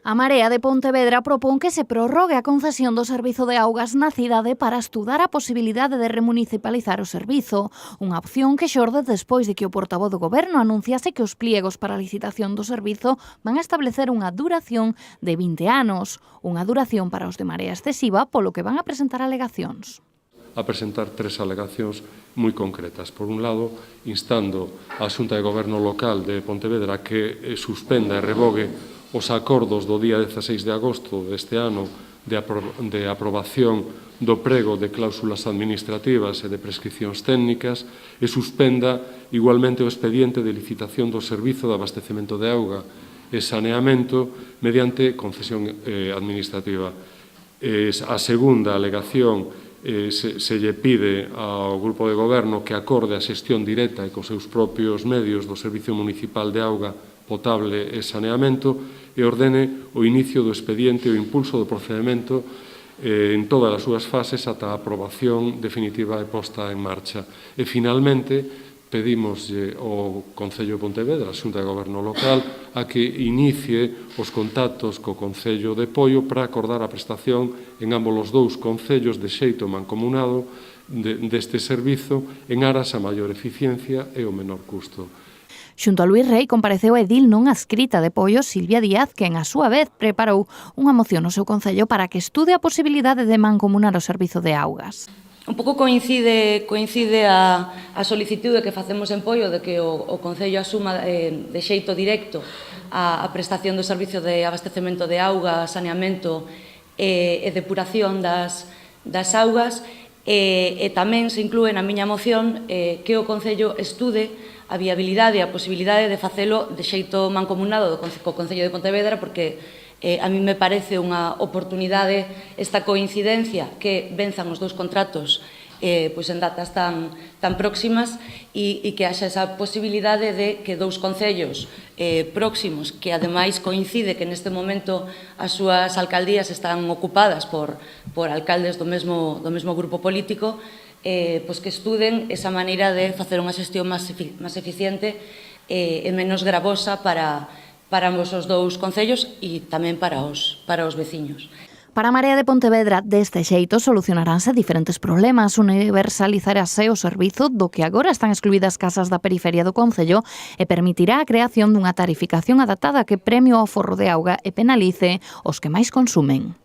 A Marea de Pontevedra propón que se prorrogue a concesión do servizo de augas na cidade para estudar a posibilidade de remunicipalizar o servizo, unha opción que xorde despois de que o portavoz do Goberno anunciase que os pliegos para a licitación do servizo van a establecer unha duración de 20 anos, unha duración para os de marea excesiva, polo que van a presentar alegacións. A presentar 3 alegacións moi concretas. Por un lado, instando a Xunta de Goberno Local de Pontevedra que suspenda e revogue os acordos do día 16 de agosto deste ano de aprobación do prego de cláusulas administrativas e de prescripcións técnicas e suspenda igualmente o expediente de licitación do servizo de abastecemento de auga e saneamento mediante concesión administrativa. A segunda alegación se lle pide ao Grupo de Goberno que acorde a xestión directa e cos seus propios medios do Servicio Municipal de Auga Potable e Saneamento e ordene o inicio do expediente e o impulso do procedimento en todas as súas fases ata a aprobación definitiva e posta en marcha. E, finalmente, pedimos ao Concello de Pontevedra, a Xunta de Goberno Local, a que inicie os contactos co Concello de Poio para acordar a prestación en ambos os dous concellos de xeito mancomunado deste servizo en aras a maior eficiencia e o menor custo. Xunto a Luís Rei compareceu a edil non adscrita de Poio Silvia Díaz, quen a súa vez preparou unha moción no seu concello para que estude a posibilidade de mancomunar o servizo de augas. Un pouco coincide a solicitude que facemos en Poio de que o Concello asuma de xeito directo a prestación do servizo de abastecemento de auga, saneamento e depuración das augas e tamén se inclúe na miña moción que o Concello estude a viabilidade e a posibilidade de facelo de xeito mancomunado co Concello de Pontevedra porque a mí me parece unha oportunidade esta coincidencia que venzan os dous contratos en datas tan próximas e que haxa esa posibilidade de que dous concellos próximos, que ademais coincide que neste momento as súas alcaldías están ocupadas por alcaldes do mesmo grupo político, que estuden esa maneira de facer unha xestión máis eficiente e menos gravosa para ambos os dous concellos e tamén para os veciños. Para a Marea de Pontevedra, deste xeito, solucionaránse diferentes problemas, universalizarase o servizo do que agora están excluídas casas da periferia do concello e permitirá a creación dunha tarificación adaptada que premio ao aforro de auga e penalice os que máis consumen.